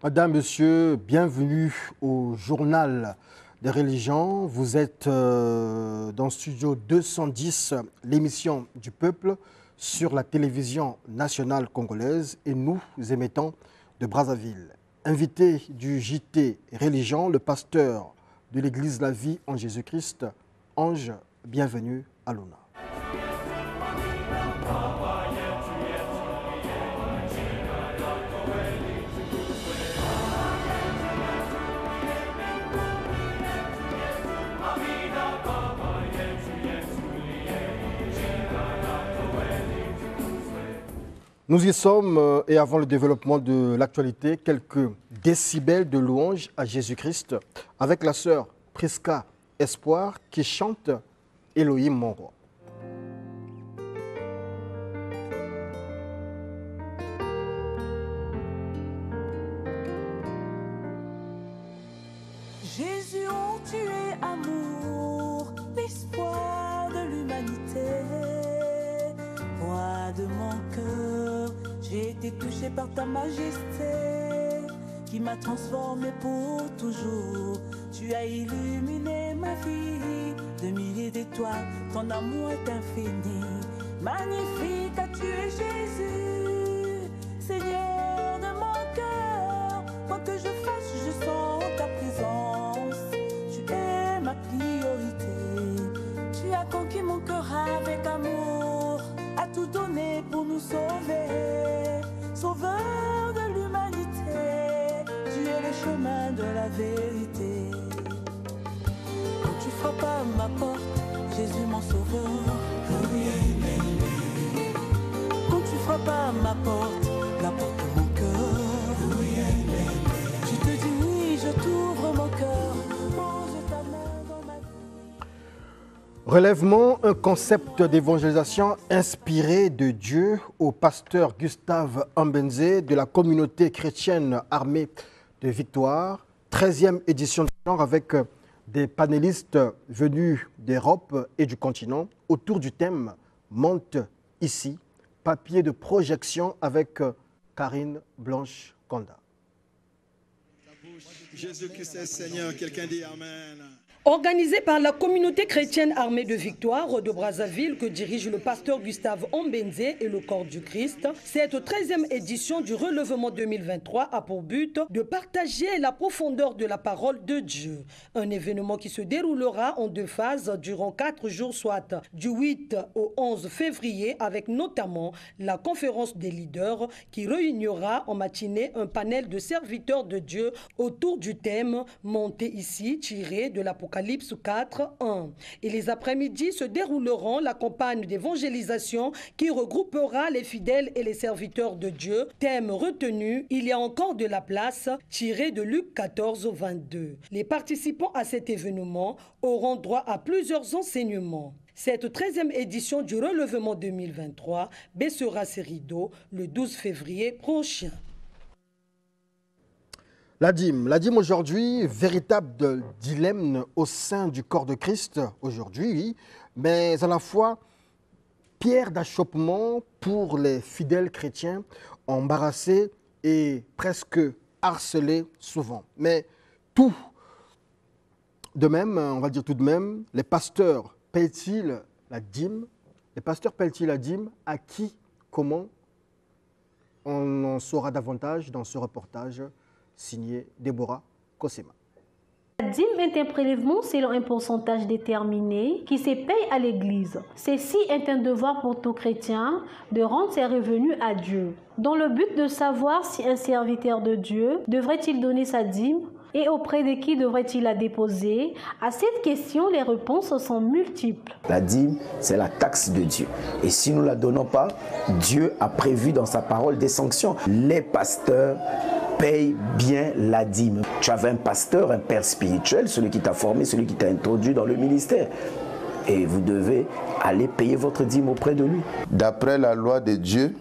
Madame, Monsieur, bienvenue au Journal des religions. Vous êtes dans Studio 210, l'émission du peuple sur la télévision nationale congolaise et nous émettons de Brazzaville. Invité du JT Religion, le pasteur de l'Église La Vie en Jésus-Christ, Ange, bienvenue à l'ONA. Nous y sommes, et avant le développement de l'actualité, quelques décibels de louange à Jésus-Christ avec la sœur Prisca Espoir qui chante Elohim mon roi. Jésus, oh, tu es amour, l'espoir de l'humanité, roi de mon cœur. J'ai été touché par ta majesté qui m'a transformé pour toujours. Tu as illuminé ma vie de milliers d'étoiles, ton amour est infini. Magnifique as-tu es Jésus, Seigneur de mon cœur. Quoi que je fasse, je sens ta présence. Tu es ma priorité. Tu as conquis mon cœur avec amour, as tout donné pour nous sauver. Sauveur de l'humanité, tu es le chemin de la vérité. Quand tu frappes à ma porte, Jésus mon sauveur. Quand tu frappes à ma porte, la porte de mon cœur. Je te dis oui, je t'ouvre mon cœur. Pose ta main dans ma vie. Relèvement, un concept d'évangélisation inspiré de Dieu au pasteur Gustave Ambenze de la communauté chrétienne armée de Victoire, 13e édition du genre avec des panélistes venus d'Europe et du continent autour du thème « Monte ici », papier de projection avec Karine Blanche-Conda. Jésus-Christ est Seigneur, quelqu'un dit Amen. Organisé par la communauté chrétienne armée de Victoire de Brazzaville que dirige le pasteur Gustave Ambenze et le corps du Christ, cette 13e édition du relèvement 2023 a pour but de partager la profondeur de la parole de Dieu. Un événement qui se déroulera en 2 phases durant 4 jours, soit du 8 au 11 février, avec notamment la conférence des leaders qui réunira en matinée un panel de serviteurs de Dieu autour du thème « Montez ici » tiré de l'Apocalypse 4, 1. Et les après-midi se dérouleront la campagne d'évangélisation qui regroupera les fidèles et les serviteurs de Dieu. Thème retenu, il y a encore de la place, tiré de Luc 14, 22. Les participants à cet événement auront droit à plusieurs enseignements. Cette 13e édition du relèvement 2023 baissera ses rideaux le 12 février prochain. La dîme aujourd'hui, véritable dilemme au sein du corps de Christ aujourd'hui, oui, mais à la fois pierre d'achoppement pour les fidèles chrétiens embarrassés et presque harcelés souvent. Mais tout de même, on va dire tout de même, les pasteurs paient-ils la dîme? Les pasteurs paient-ils la dîme? À qui? Comment? On en saura davantage dans ce reportage signé Déborah Kosema. La dîme est un prélèvement selon un pourcentage déterminé qui se paye à l'Église. Ceci est un devoir pour tout chrétien de rendre ses revenus à Dieu. Dans le but de savoir si un serviteur de Dieu devrait-il donner sa dîme, Et auprès de qui devrait-il la déposer? À cette question, les réponses sont multiples. La dîme, c'est la taxe de Dieu. Et si nous ne la donnons pas, Dieu a prévu dans sa parole des sanctions. Les pasteurs payent bien la dîme. Tu avais un pasteur, un père spirituel, celui qui t'a formé, celui qui t'a introduit dans le ministère. Et vous devez aller payer votre dîme auprès de lui. D'après la loi de Dieu,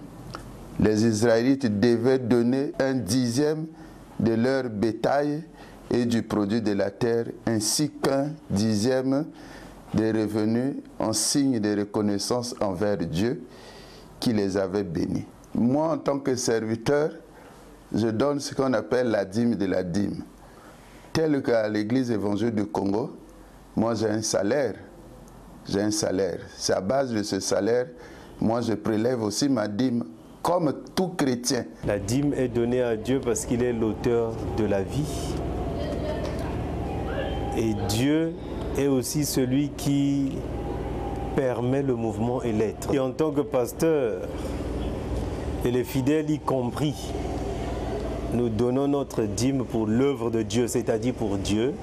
les Israélites devaient donner un dixième de leur bétail et du produit de la terre, ainsi qu'un dixième des revenus en signe de reconnaissance envers Dieu qui les avait bénis. Moi, en tant que serviteur, je donne ce qu'on appelle la dîme de la dîme. Tel qu'à l'église évangélique du Congo, moi j'ai un salaire. J'ai un salaire. C'est à base de ce salaire, moi je prélève aussi ma dîme comme tout chrétien. La dîme est donnée à Dieu parce qu'il est l'auteur de la vie. Et Dieu est aussi celui qui permet le mouvement et l'être. Et en tant que pasteur, et les fidèles y compris, nous donnons notre dîme pour l'œuvre de Dieu, c'est-à-dire pour Dieu.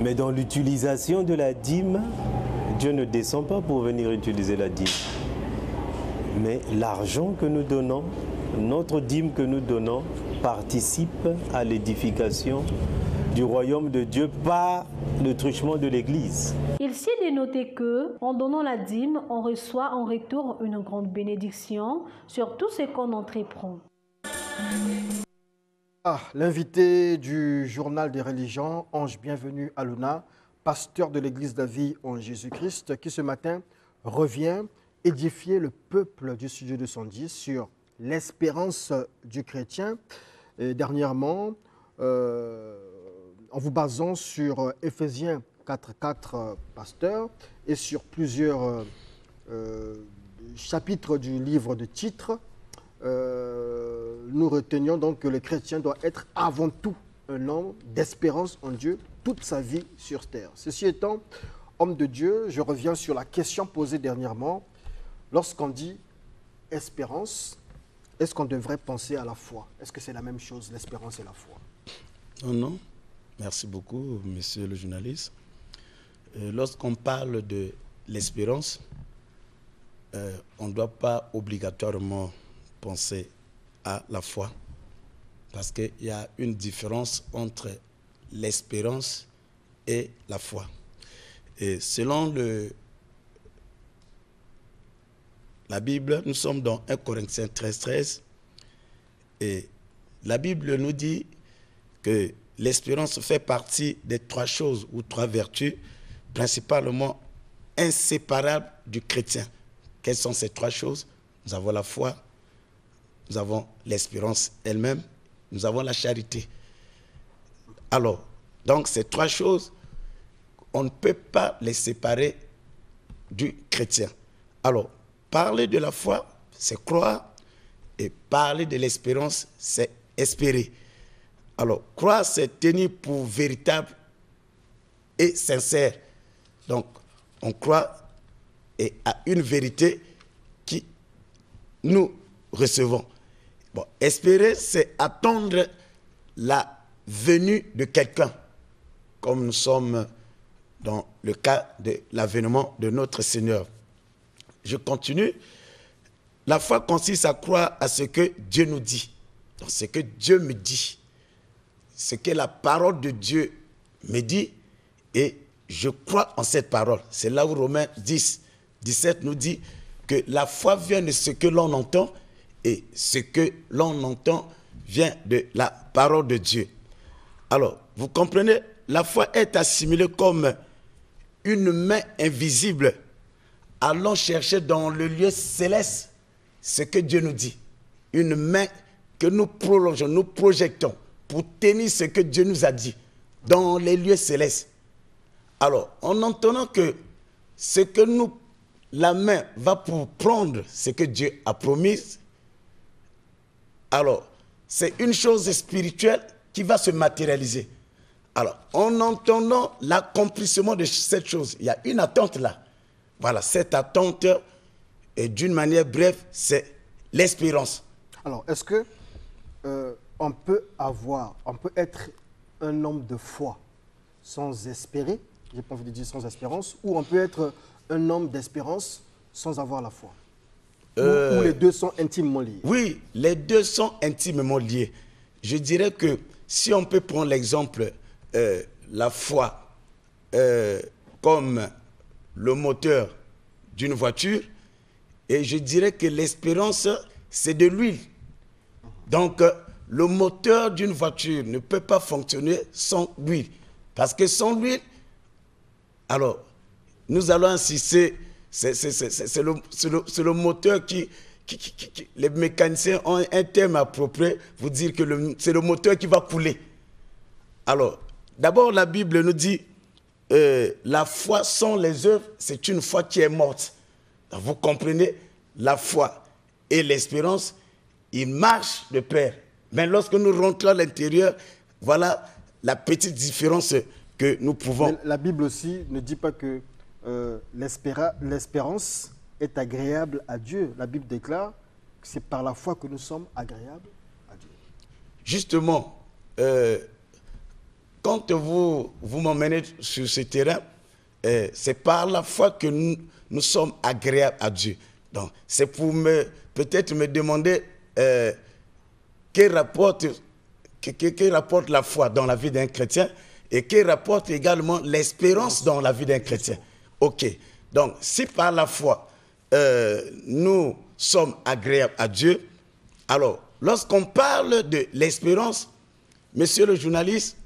Mais dans l'utilisation de la dîme, Dieu ne descend pas pour venir utiliser la dîme. Mais l'argent que nous donnons, notre dîme que nous donnons, participe à l'édification du royaume de Dieu par le truchement de l'Église. Il s'y est noté que, en donnant la dîme, on reçoit en retour une grande bénédiction sur tout ce qu'on entreprend. L'invité du journal des religions, Ange Bienvenu Aluna, pasteur de l'église de la vie en Jésus-Christ, qui ce matin revient édifier le peuple du studio 210 sur l'espérance du chrétien. Et dernièrement, en vous basant sur Éphésiens 4.4, pasteur, et sur plusieurs chapitres du livre de titres, nous retenions donc que le chrétien doit être avant tout un homme d'espérance en Dieu toute sa vie sur terre. Ceci étant, homme de Dieu, je reviens sur la question posée dernièrement. Lorsqu'on dit espérance, est-ce qu'on devrait penser à la foi? Est-ce que c'est la même chose, l'espérance et la foi? Non, non. Merci beaucoup, monsieur le journaliste. Lorsqu'on parle de l'espérance, on ne doit pas obligatoirement penser à la foi, parce qu'il y a une différence entre l'espérance et la foi. Et selon la Bible, nous sommes dans 1 Corinthiens 13, et la Bible nous dit que l'espérance fait partie des trois choses ou trois vertus principalement inséparables du chrétien. Quelles sont ces trois choses? Nous avons la foi, nous avons l'espérance elle-même, nous avons la charité. Alors, donc ces trois choses, on ne peut pas les séparer du chrétien. Alors, parler de la foi, c'est croire, et parler de l'espérance, c'est espérer. Alors, croire, c'est tenir pour véritable et sincère. Donc, on croit à une vérité qui nous recevons. Bon, espérer, c'est attendre la venue de quelqu'un, comme nous sommes dans le cas de l'avènement de notre Seigneur. Je continue. La foi consiste à croire à ce que Dieu nous dit, dans ce que Dieu me dit, ce que la parole de Dieu me dit, et je crois en cette parole. C'est là où Romains 10, 17 nous dit que la foi vient de ce que l'on entend, et ce que l'on entend vient de la parole de Dieu. Alors, vous comprenez, la foi est assimilée comme une main invisible allant chercher dans le lieu céleste ce que Dieu nous dit. Une main que nous prolongeons, nous projectons pour tenir ce que Dieu nous a dit dans les lieux célestes. Alors, en entendant que ce que la main va pour prendre ce que Dieu a promis, alors, c'est une chose spirituelle qui va se matérialiser. Alors, en entendant l'accomplissement de cette chose, il y a une attente là. Voilà, cette attente, et d'une manière brève, c'est l'espérance. Alors, est-ce que on peut être un homme de foi sans espérer, j'ai pas envie de dire sans espérance, ou on peut être un homme d'espérance sans avoir la foi. Ou les deux sont intimement liés. Oui, les deux sont intimement liés. Je dirais que si on peut prendre l'exemple, la foi comme le moteur d'une voiture, et je dirais que l'espérance, c'est de l'huile. Donc, le moteur d'une voiture ne peut pas fonctionner sans l'huile. Parce que sans l'huile, alors, nous allons insister, c'est le moteur qui les mécaniciens ont un terme approprié pour dire que c'est le moteur qui va couler. Alors, d'abord, la Bible nous dit, la foi sans les œuvres, c'est une foi qui est morte. Donc, vous comprenez, la foi et l'espérance, ils marchent de pair. Mais lorsque nous rentrons à l'intérieur, voilà la petite différence que nous pouvons... Mais la Bible aussi ne dit pas que l'espérance est agréable à Dieu. La Bible déclare que c'est par la foi que nous sommes agréables à Dieu. Justement, quand vous m'emmenez sur ce terrain, c'est par la foi que nous sommes agréables à Dieu. Donc, c'est pour peut-être me demander que rapporte la foi dans la vie d'un chrétien et que rapporte également l'espérance dans la vie d'un chrétien. Ok. Donc, si par la foi, nous sommes agréables à Dieu, alors, lorsqu'on parle de l'espérance, monsieur le journaliste,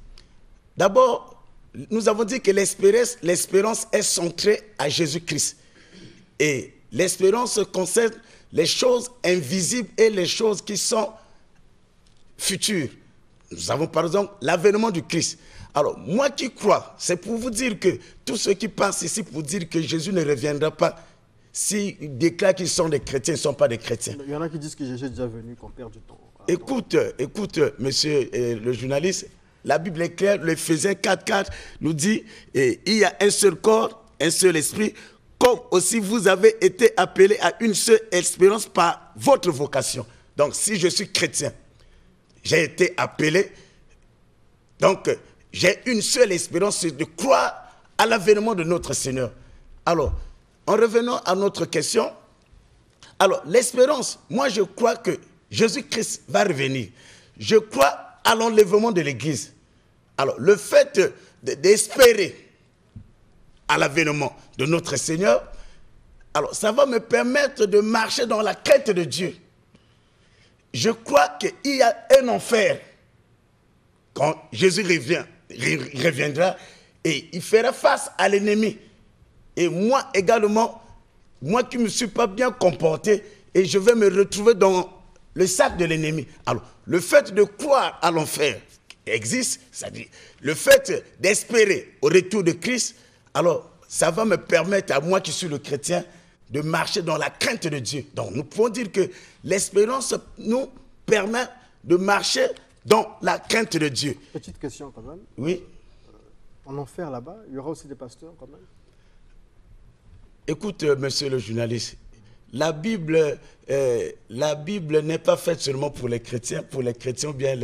d'abord, nous avons dit que l'espérance est centrée à Jésus-Christ. Et l'espérance concerne les choses invisibles et les choses qui sont futures. Nous avons par exemple l'avènement du Christ. Alors, moi qui crois, c'est pour vous dire que tous ceux qui passent ici pour dire que Jésus ne reviendra pas, s'ils déclarent qu'ils sont des chrétiens, ils ne sont pas des chrétiens. Il y en a qui disent que Jésus est déjà venu, qu'on perd du temps. Écoute, monsieur le journaliste, la Bible est claire, l'Éphésiens 4.4 nous dit il y a un seul corps, un seul esprit, comme aussi vous avez été appelés à une seule espérance par votre vocation. Donc, si je suis chrétien, j'ai été appelé, donc j'ai une seule espérance, c'est de croire à l'avènement de notre Seigneur. Alors, en revenant à notre question, alors l'espérance, moi je crois que Jésus-Christ va revenir. Je crois à l'enlèvement de l'Église. Alors, le fait d'espérer à l'avènement de notre Seigneur, alors ça va me permettre de marcher dans la crainte de Dieu. Je crois qu'il y a un enfer quand Jésus reviendra et il fera face à l'ennemi. Et moi également, moi qui ne me suis pas bien comporté, et je vais me retrouver dans le sac de l'ennemi. Alors, le fait de croire à l'enfer existe, c'est-à-dire le fait d'espérer au retour de Christ, alors ça va me permettre à moi qui suis le chrétien de marcher dans la crainte de Dieu. Donc nous pouvons dire que l'espérance nous permet de marcher dans la crainte de Dieu. Petite question quand même. Oui. En enfer là-bas, il y aura aussi des pasteurs quand même. Écoute, monsieur le journaliste, la Bible n'est pas faite seulement pour les chrétiens ou bien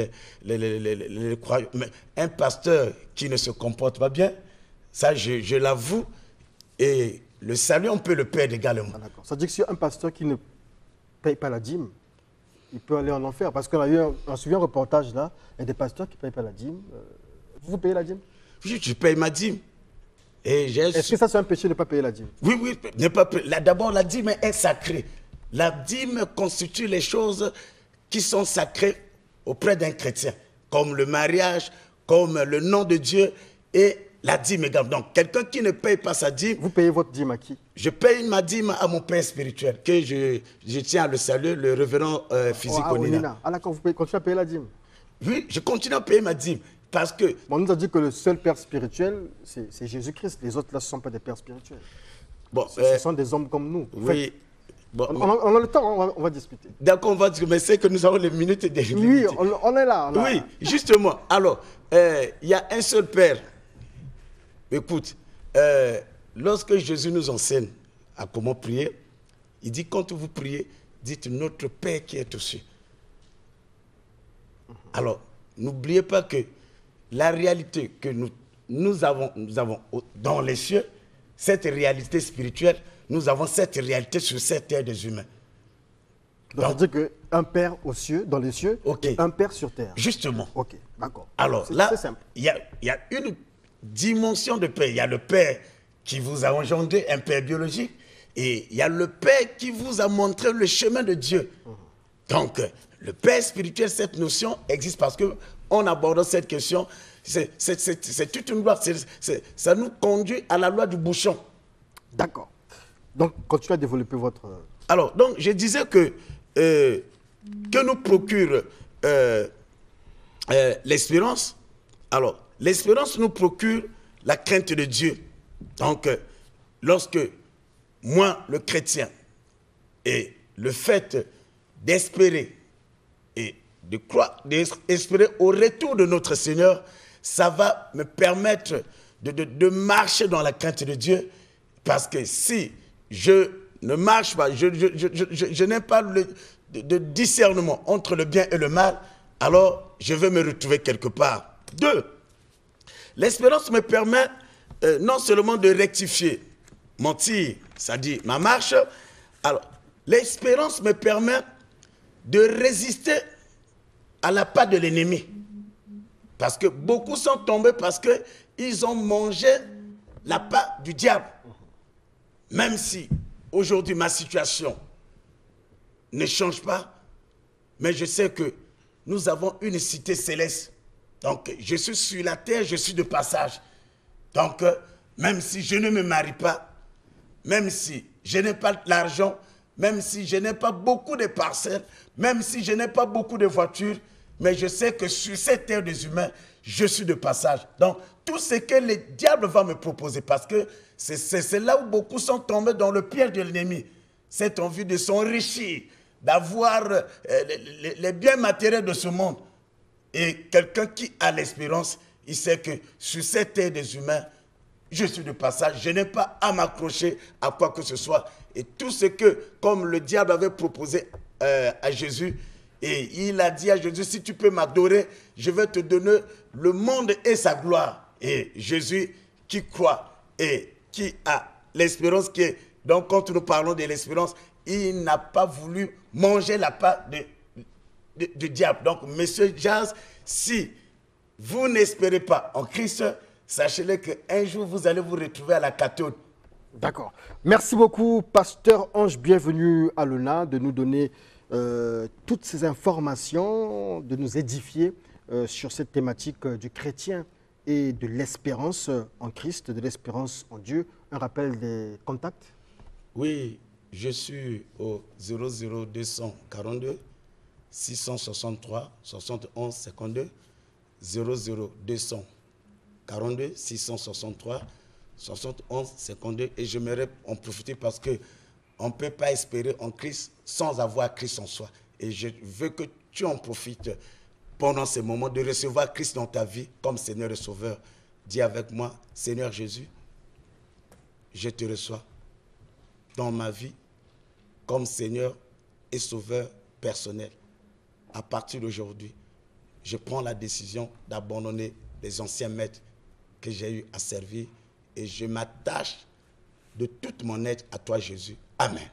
les croyants. Mais un pasteur qui ne se comporte pas bien, ça je l'avoue, et le salut, on peut le perdre également. Ah, d'accord. Ça veut dire que si un pasteur qui ne paye pas la dîme, il peut aller en enfer. Parce qu'on a eu un reportage là, il y a des pasteurs qui ne payent pas la dîme. Vous payez la dîme? Oui, je paye ma dîme. Est-ce que ça c'est un péché de ne pas payer la dîme? Oui, ne pas payer. D'abord, la dîme est sacrée. La dîme constitue les choses qui sont sacrées auprès d'un chrétien, comme le mariage, comme le nom de Dieu et la dîme également. Donc, quelqu'un qui ne paye pas sa dîme... Vous payez votre dîme à qui? Je paye ma dîme à mon père spirituel, que je tiens à le saluer, le révérend physique Onina. Ah d'accord, vous continuez à payer la dîme? Oui, je continue à payer ma dîme. Parce que... On nous a dit que le seul père spirituel, c'est Jésus-Christ. Les autres, là, ce ne sont pas des pères spirituels. Bon, ce sont des hommes comme nous. Oui. Bon, on a le temps, on va discuter. D'accord, on va discuter, mais c'est que nous avons les minutes et des minutes. Oui, on est là. Oui, justement. Alors, il y a un seul père. Écoute, lorsque Jésus nous enseigne à comment prier, il dit, quand vous priez, dites notre Père qui est aux cieux. Alors, n'oubliez pas que la réalité que nous avons dans les cieux, cette réalité spirituelle, nous avons cette réalité sur cette terre des humains. Donc, ça veut dire qu'un père aux cieux, dans les cieux, et un père sur terre. Justement. Ok, d'accord. Alors là, il y a une dimension de père. Il y a le père qui vous a engendré, un père biologique, et il y a le père qui vous a montré le chemin de Dieu. Donc, le père spirituel, cette notion existe parce qu'en abordant cette question, c'est toute une loi. Ça nous conduit à la loi du bouchon. D'accord. Donc, continuez à développer votre... Alors, donc, je disais que nous procure l'espérance. Alors, l'espérance nous procure la crainte de Dieu. Donc, lorsque moi, le chrétien, et le fait d'espérer et de croire, d'espérer au retour de notre Seigneur, ça va me permettre de marcher dans la crainte de Dieu. Parce que si je ne marche pas, je n'ai pas de discernement entre le bien et le mal, alors je vais me retrouver quelque part. 2. L'espérance me permet non seulement de rectifier mon tir, c'est-à-dire ma marche. Alors, l'espérance me permet de résister à la part de l'ennemi. Parce que beaucoup sont tombés parce qu'ils ont mangé la part du diable. Même si aujourd'hui ma situation ne change pas, mais je sais que nous avons une cité céleste. Donc, je suis sur la terre, je suis de passage. Donc, même si je ne me marie pas, même si je n'ai pas l'argent, même si je n'ai pas beaucoup de parcelles, même si je n'ai pas beaucoup de voitures, mais je sais que sur cette terre des humains, je suis de passage. Donc, tout ce que le diable va me proposer, parce que c'est là où beaucoup sont tombés dans le piège de l'ennemi. Cette envie de s'enrichir, d'avoir les biens matériels de ce monde. Et quelqu'un qui a l'espérance, il sait que sur cette terre des humains, je suis de passage, je n'ai pas à m'accrocher à quoi que ce soit. Et tout ce que, comme le diable avait proposé à Jésus, et il a dit à Jésus, si tu peux m'adorer, je vais te donner le monde et sa gloire. Et Jésus qui croit et qui a l'espérance qui est... Donc quand nous parlons de l'espérance, il n'a pas voulu manger la part du diable. Donc, monsieur Jazz, si vous n'espérez pas en Christ, sachez-le qu'un jour, vous allez vous retrouver à la cathode. D'accord. Merci beaucoup, Pasteur Ange. Bienvenue à l'ONA, de nous donner toutes ces informations, de nous édifier sur cette thématique du chrétien et de l'espérance en Christ, de l'espérance en Dieu. Un rappel des contacts? Oui, je suis au 00242 663 71 52 00242 663 71 52 et j'aimerais en profiter parce que on ne peut pas espérer en Christ sans avoir Christ en soi. Et je veux que tu en profites pendant ces moments de recevoir Christ dans ta vie comme Seigneur et Sauveur. Dis avec moi, Seigneur Jésus, je te reçois dans ma vie comme Seigneur et Sauveur personnel. À partir d'aujourd'hui, je prends la décision d'abandonner les anciens maîtres que j'ai eu à servir et je m'attache de toute mon être à toi, Jésus. Amen.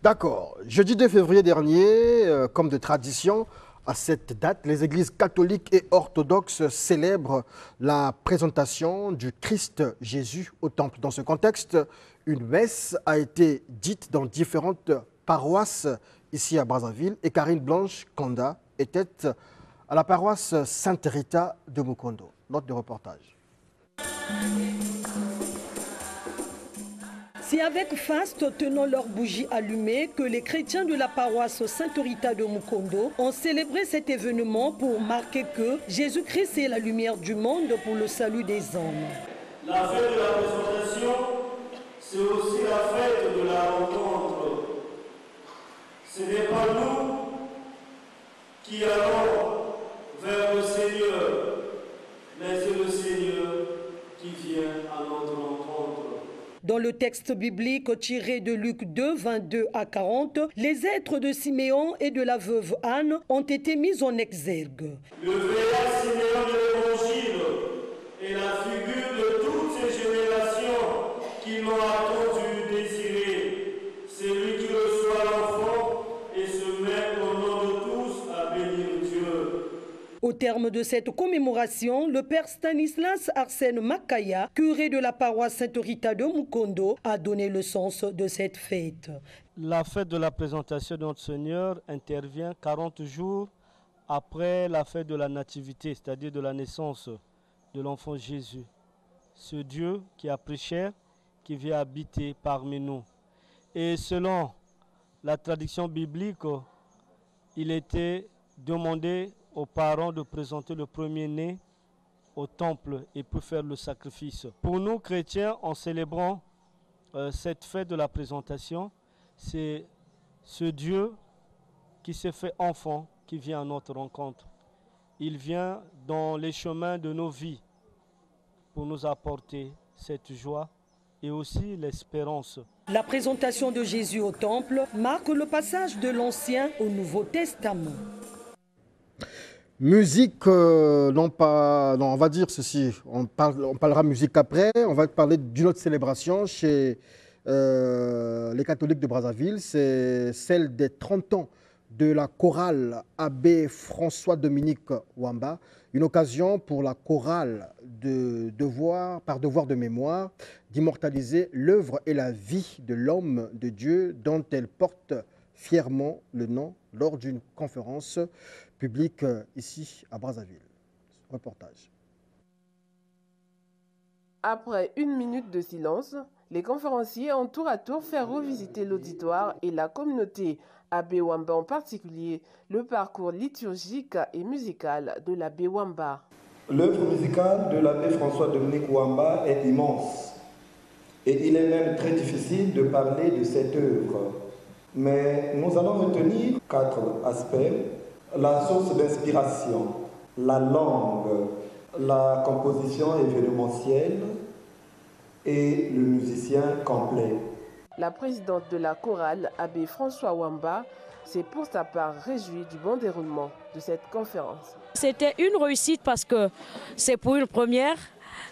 D'accord. Jeudi 2 février dernier, comme de tradition, à cette date, les églises catholiques et orthodoxes célèbrent la présentation du Christ Jésus au temple. Dans ce contexte, une messe a été dite dans différentes paroisses ici à Brazzaville et Karine Blanche Kanda était à la paroisse Sainte-Rita de Mukondo. Note de reportage. C'est avec faste tenant leurs bougies allumées que les chrétiens de la paroisse Sainte-Rita de Mukondo ont célébré cet événement pour marquer que Jésus-Christ est la lumière du monde pour le salut des hommes. La fête de la présentation, c'est aussi la fête de la rencontre. Ce n'est pas nous qui allons vers le Seigneur, mais c'est le Seigneur qui vient à notre rencontre. Dans le texte biblique tiré de Luc 2, 22 à 40, les êtres de Siméon et de la veuve Anne ont été mis en exergue. Le vieillard Siméon de l'Évangile est la figure de toutes ces générations qui l'ont attendu désiré. C'est lui qui reçoit l'enfant et se met au nom de tous à bénir Dieu. Au terme de cette commémoration, le père Stanislas Arsène Makaya, curé de la paroisse Sainte-Rita de Mukondo, a donné le sens de cette fête. La fête de la présentation de notre Seigneur intervient 40 jours après la fête de la Nativité, c'est-à-dire de la naissance de l'enfant Jésus. Ce Dieu qui a pris chair, qui vient habiter parmi nous. Et selon la tradition biblique, il était demandé aux parents de présenter le premier-né au temple et pour faire le sacrifice. Pour nous chrétiens, en célébrant cette fête de la présentation, c'est ce Dieu qui s'est fait enfant qui vient à notre rencontre. Il vient dans les chemins de nos vies pour nous apporter cette joie et aussi l'espérance. La présentation de Jésus au temple marque le passage de l'Ancien au Nouveau Testament. Musique, non, on va dire ceci, on parlera musique après, on va parler d'une autre célébration chez les catholiques de Brazzaville, c'est celle des 30 ans de la chorale Abbé François-Dominique Wamba, une occasion pour la chorale par devoir de mémoire, d'immortaliser l'œuvre et la vie de l'homme de Dieu dont elle porte fièrement le nom lors d'une conférence publique ici à Brazzaville. Reportage. Après une minute de silence, les conférenciers ont tour à tour fait revisiter l'auditoire et la communauté Abbé Wamba en particulier le parcours liturgique et musical de l'abbé Wamba. L'œuvre musicale de l'abbé François-Dominique Wamba est immense et il est même très difficile de parler de cette œuvre. Mais nous allons retenir 4 aspects: la source d'inspiration, la langue, la composition événementielle et le musicien complet. La présidente de la chorale, abbé François Wamba, s'est pour sa part réjouie du bon déroulement de cette conférence. C'était une réussite parce que c'est pour une première.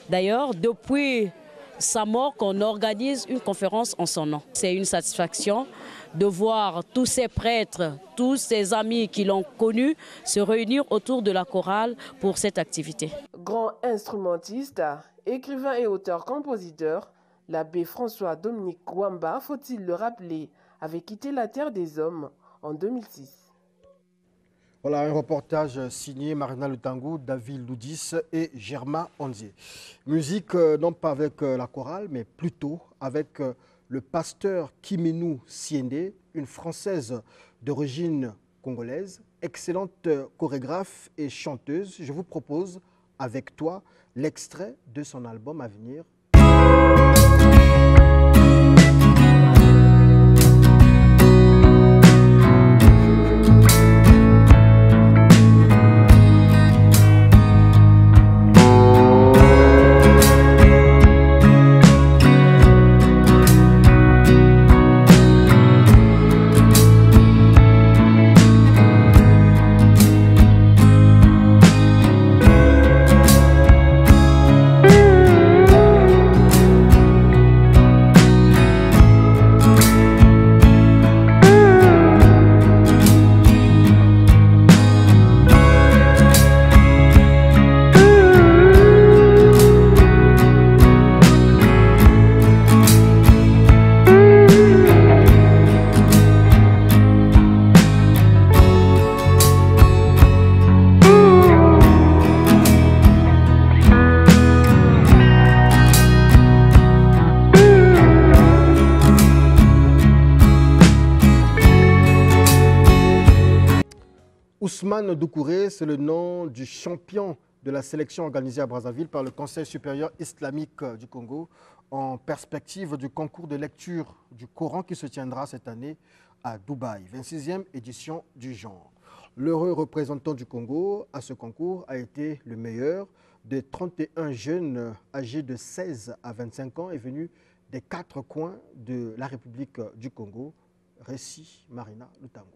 D'ailleurs, depuis sa mort, qu'on organise une conférence en son nom. C'est une satisfaction de voir tous ces prêtres, tous ces amis qui l'ont connu se réunir autour de la chorale pour cette activité. Grand instrumentiste, écrivain et auteur-compositeur, l'abbé François-Dominique Wamba, faut-il le rappeler, avait quitté la terre des hommes en 2006. Voilà un reportage signé Marina Lutangou, David Loudis et Germain Onzier. Musique non pas avec la chorale, mais plutôt avec le pasteur Kimenu Siende, une Française d'origine congolaise, excellente chorégraphe et chanteuse. Je vous propose avec toi l'extrait de son album à venir. Ousmane Doucouré, c'est le nom du champion de la sélection organisée à Brazzaville par le Conseil supérieur islamique du Congo en perspective du concours de lecture du Coran qui se tiendra cette année à Dubaï, 26e édition du genre. L'heureux représentant du Congo à ce concours a été le meilleur des 31 jeunes âgés de 16 à 25 ans et venu des 4 coins de la République du Congo. Récit Marina Lutango.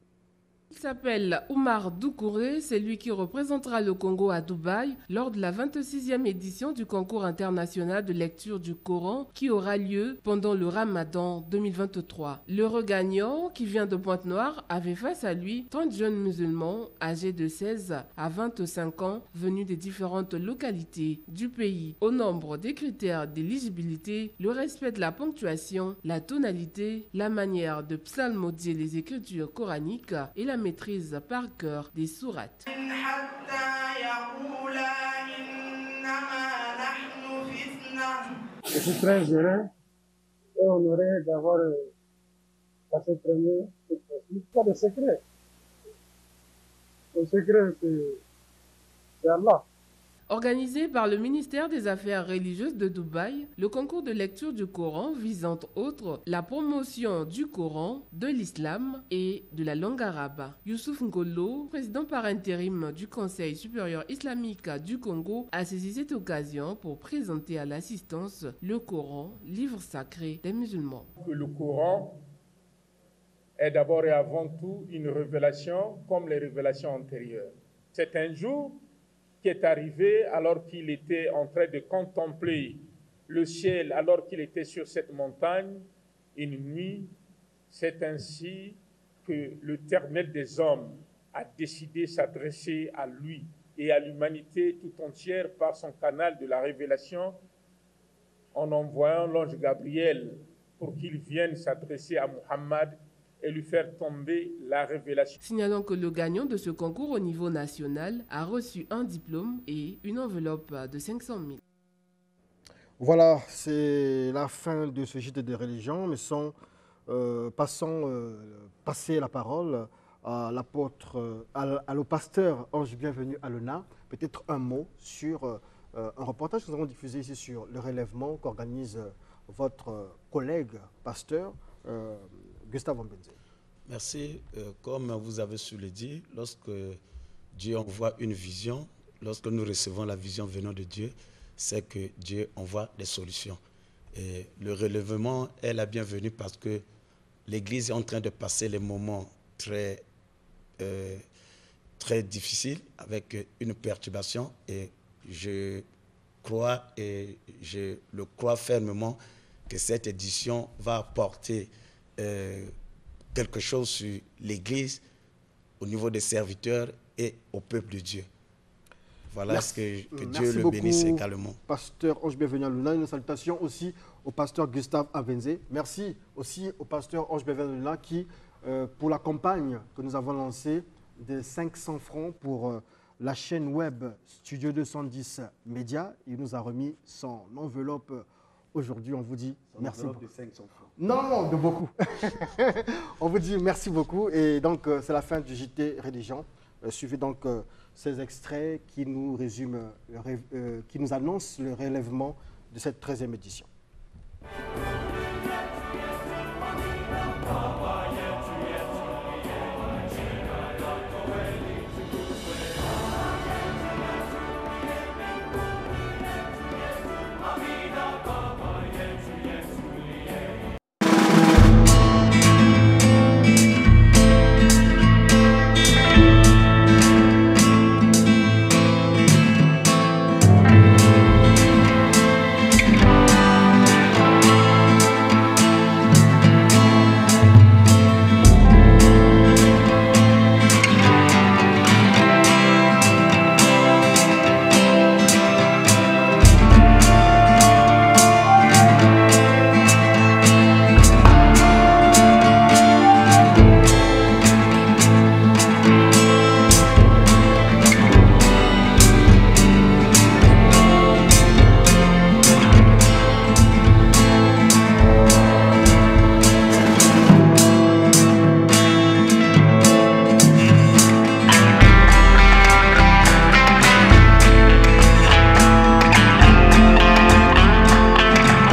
Il s'appelle Oumar Doucouré, c'est lui qui représentera le Congo à Dubaï lors de la 26e édition du concours international de lecture du Coran qui aura lieu pendant le Ramadan 2023. Le regagnant, qui vient de Pointe-Noire, avait face à lui 30 jeunes musulmans âgés de 16 à 25 ans venus des différentes localités du pays. Au nombre des critères d'éligibilité, le respect de la ponctuation, la tonalité, la manière de psalmodier les écritures coraniques et la maîtrise par cœur des sourates. Je suis très heureux et honoré d'avoir passé premier cette fois-ci. Pas de secret. Le secret, c'est Allah. Organisé par le ministère des Affaires religieuses de Dubaï, le concours de lecture du Coran vise entre autres la promotion du Coran, de l'islam et de la langue arabe. Youssouf Ngolo, président par intérim du Conseil supérieur islamique du Congo, a saisi cette occasion pour présenter à l'assistance le Coran, livre sacré des musulmans. Le Coran est d'abord et avant tout une révélation comme les révélations antérieures. C'est un jour qui est arrivé alors qu'il était en train de contempler le ciel, alors qu'il était sur cette montagne, une nuit. C'est ainsi que l'Éternel des hommes a décidé de s'adresser à lui et à l'humanité tout entière par son canal de la révélation, en envoyant l'ange Gabriel pour qu'il vienne s'adresser à Muhammad et lui faire tomber la révélation. Signalons que le gagnant de ce concours au niveau national a reçu un diplôme et une enveloppe de 500 000. Voilà, c'est la fin de ce JT de religion, mais passer la parole à l'apôtre, au pasteur Ange Bienvenu Alena. Peut-être un mot sur un reportage que nous avons diffusé ici sur le relèvement qu'organise votre collègue pasteur Gustave Ombenze. Merci. Comme vous avez su le dire, lorsque Dieu envoie une vision, lorsque nous recevons la vision venant de Dieu, c'est que Dieu envoie des solutions. Et le relèvement est la bienvenue parce que l'Église est en train de passer les moments très difficiles avec une perturbation. Et je crois et je le crois fermement que cette édition va apporter quelque chose sur l'Église, au niveau des serviteurs et au peuple de Dieu. Voilà ce que Dieu le bénisse également. Pasteur Ange Bienvenu Alena, une salutation aussi au pasteur Gustave Ombenze. Merci aussi au pasteur Ange Bienvenu Alena qui, pour la campagne que nous avons lancée de 500 francs pour la chaîne web Studio 210 Média, il nous a remis son enveloppe. Aujourd'hui, on vous dit merci beaucoup. De 500 francs. Non, de beaucoup. On vous dit merci beaucoup. Et donc, c'est la fin du JT Religion. Suivez donc ces extraits qui nous résument, qui nous annoncent le relèvement de cette 13e édition.